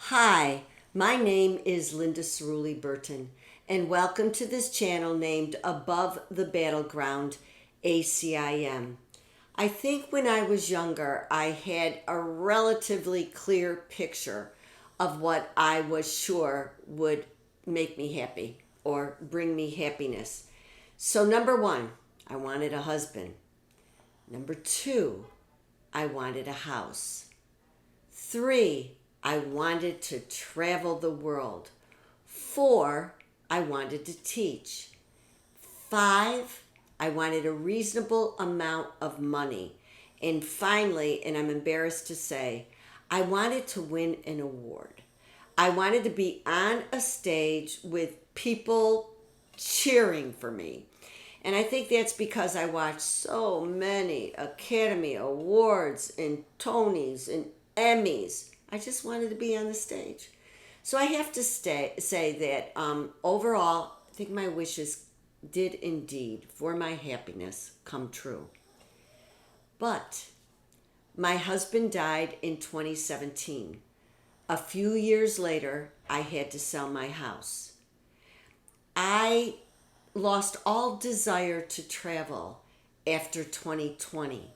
Hi, my name is Linda Cirulli-Burton, and welcome to this channel named Above the Battleground, ACIM. I think when I was younger, I had a relatively clear picture of what I was sure would make me happy or bring me happiness. So, number one, I wanted a husband. Number two, I wanted a house. Three, I wanted to travel the world. Four, I wanted to teach. Five, I wanted a reasonable amount of money. And finally, and I'm embarrassed to say, I wanted to win an award. I wanted to be on a stage with people cheering for me. And I think that's because I watched so many Academy Awards and Tonys and Emmys. I just wanted to be on the stage. So I have to say that overall, I think my wishes did indeed, for my happiness, come true. But my husband died in 2017. A few years later, I had to sell my house. I lost all desire to travel after 2020.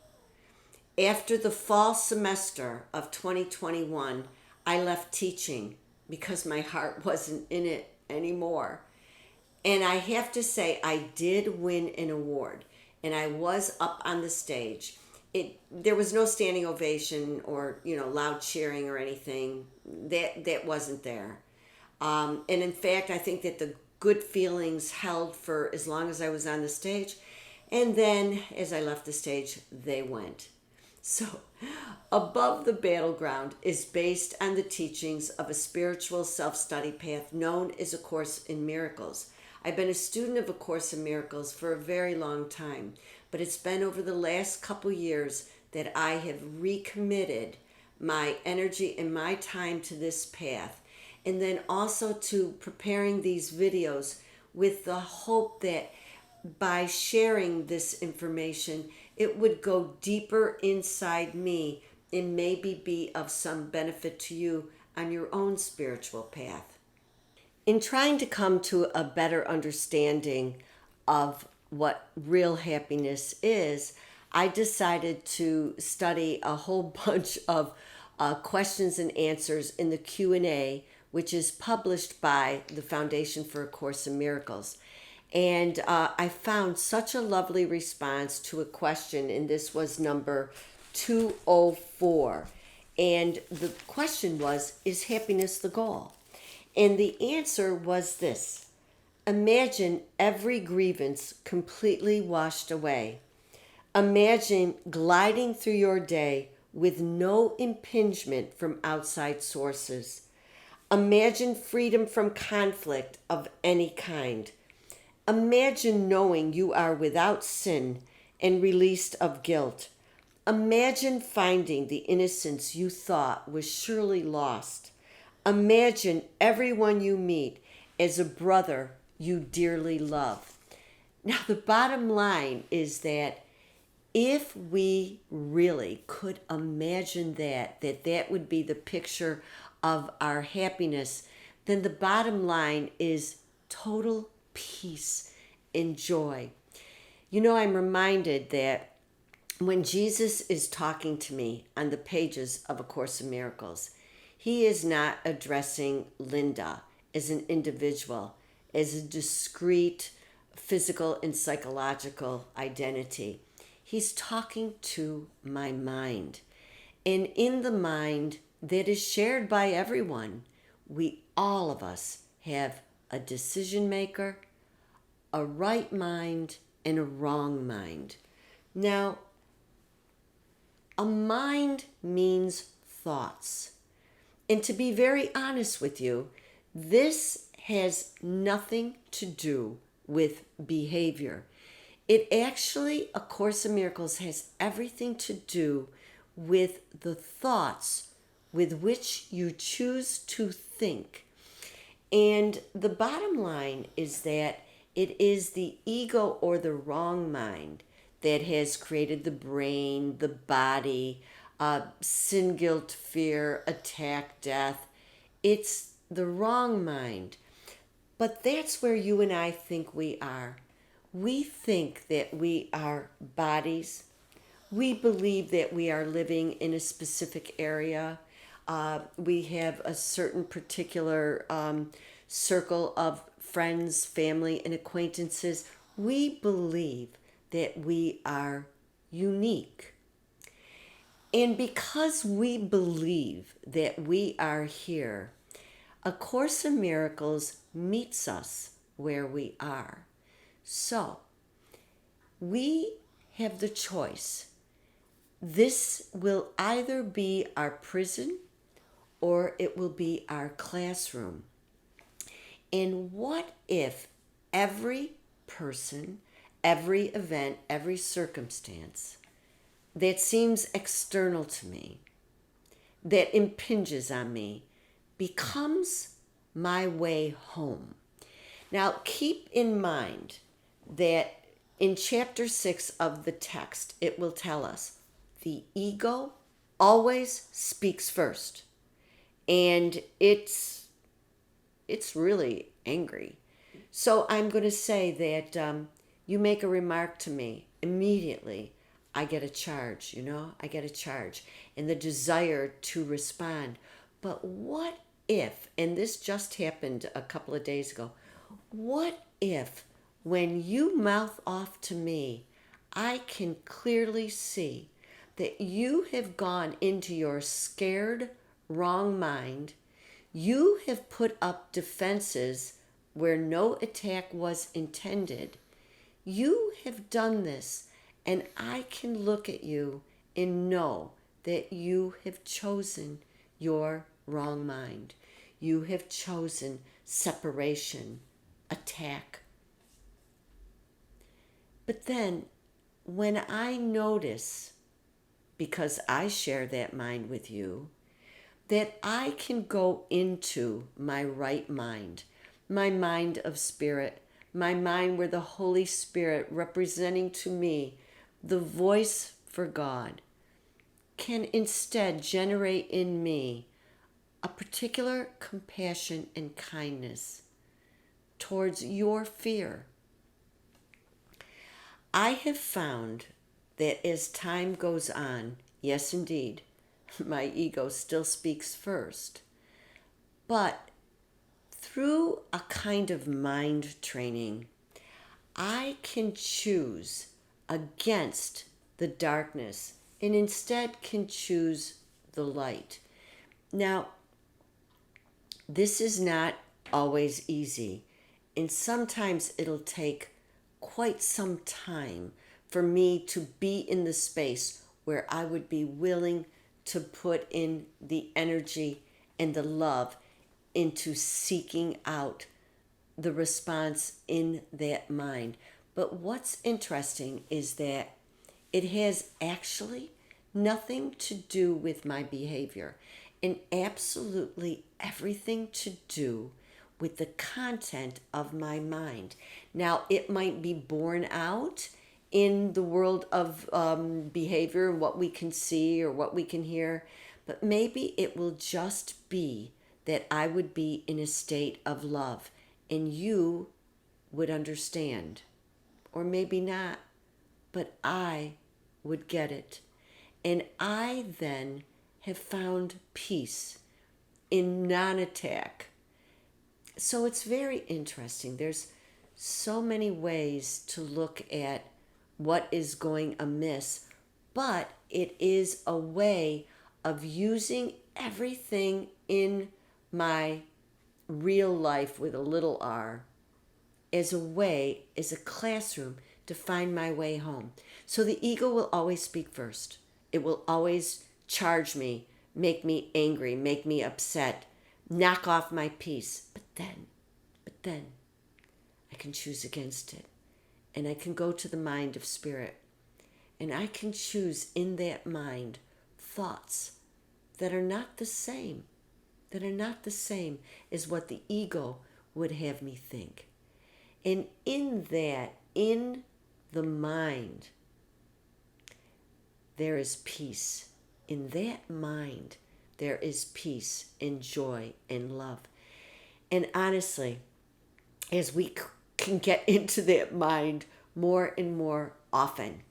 After the fall semester of 2021, I left teaching because my heart wasn't in it anymore. And I have to say, I did win an award, and I was up on the stage. There was no standing ovation or loud cheering or anything. That wasn't there. And in fact, I think that the good feelings held for as long as I was on the stage, and then as I left the stage, they went. So, Above the Battleground is based on the teachings of a spiritual self-study path known as A Course in Miracles. I've been a student of A Course in Miracles for a very long time, but it's been over the last couple years that I have recommitted my energy and my time to this path, and then also to preparing these videos with the hope that by sharing this information, it would go deeper inside me and maybe be of some benefit to you on your own spiritual path. In trying to come to a better understanding of what real happiness is, I decided to study a whole bunch of questions and answers in the Q&A, which is published by the Foundation for A Course in Miracles. And I found such a lovely response to a question, and this was number 204. And the question was, is happiness the goal? And the answer was this: imagine every grievance completely washed away. Imagine gliding through your day with no impingement from outside sources. Imagine freedom from conflict of any kind. Imagine knowing you are without sin and released of guilt. Imagine finding the innocence you thought was surely lost. Imagine everyone you meet as a brother you dearly love. Now, the bottom line is that if we really could imagine that would be the picture of our happiness, then the bottom line is total peace and joy. I'm reminded that when Jesus is talking to me on the pages of A Course in Miracles, he is not addressing Linda as an individual, as a discrete physical and psychological identity. He's talking to my mind. And in the mind that is shared by everyone, all of us have a decision maker, a right mind, and a wrong mind. Now, a mind means thoughts. And to be very honest with you, this has nothing to do with behavior. It actually, A Course in Miracles, has everything to do with the thoughts with which you choose to think. And the bottom line is that it is the ego or the wrong mind that has created the brain, the body, sin, guilt, fear, attack, death, It's the wrong mind. But that's where you and I think we are. We think that we are bodies. We believe that we are living in a specific area. We have a certain particular circle of friends, family, and acquaintances. We believe that we are unique. And because we believe that we are here, A Course in Miracles meets us where we are. So, we have the choice. This will either be our prison or it will be our classroom. And what if every person, every event, every circumstance that seems external to me, that impinges on me, becomes my way home? Now, keep in mind that in chapter 6 of the text, it will tell us the ego always speaks first. And it's really angry. So I'm going to say that you make a remark to me, immediately I get a charge, I get a charge and the desire to respond. But what if, and this just happened a couple of days ago, what if when you mouth off to me, I can clearly see that you have gone into your scared, wrong mind. You have put up defenses where no attack was intended. You have done this, and I can look at you and know that you have chosen your wrong mind. You have chosen separation, attack. But then, when I notice, because I share that mind with you, that I can go into my right mind, my mind of spirit, my mind where the Holy Spirit, representing to me the voice for God, can instead generate in me a particular compassion and kindness towards your fear. I have found that as time goes on, yes indeed, my ego still speaks first, but through a kind of mind training, I can choose against the darkness and instead can choose the light. Now, this is not always easy, and sometimes it'll take quite some time for me to be in the space where I would be willing to put in the energy and the love into seeking out the response in that mind. But what's interesting is that it has actually nothing to do with my behavior and absolutely everything to do with the content of my mind. Now, it might be borne out in the world of behavior, what we can see or what we can hear, but maybe it will just be that I would be in a state of love and you would understand, or maybe not, but I would get it. And I then have found peace in non-attack. So it's very interesting. There's so many ways to look at what is going amiss, but it is a way of using everything in my real life with a little r as a way, as a classroom to find my way home. So the ego will always speak first. It will always charge me, make me angry, make me upset, knock off my peace. But then I can choose against it. And I can go to the mind of spirit. And I can choose in that mind thoughts that are not the same, as what the ego would have me think. And in that, in the mind, there is peace. In that mind, there is peace and joy and love. And honestly, as we can get into that mind more and more often,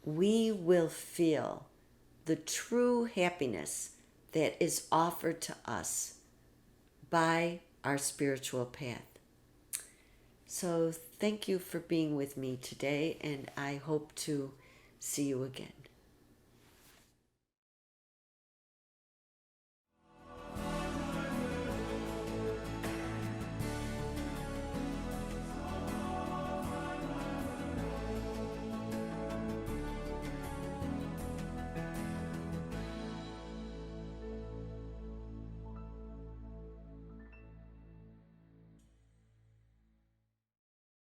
we will feel the true happiness that is offered to us by our spiritual path. So thank you for being with me today, and I hope to see you again.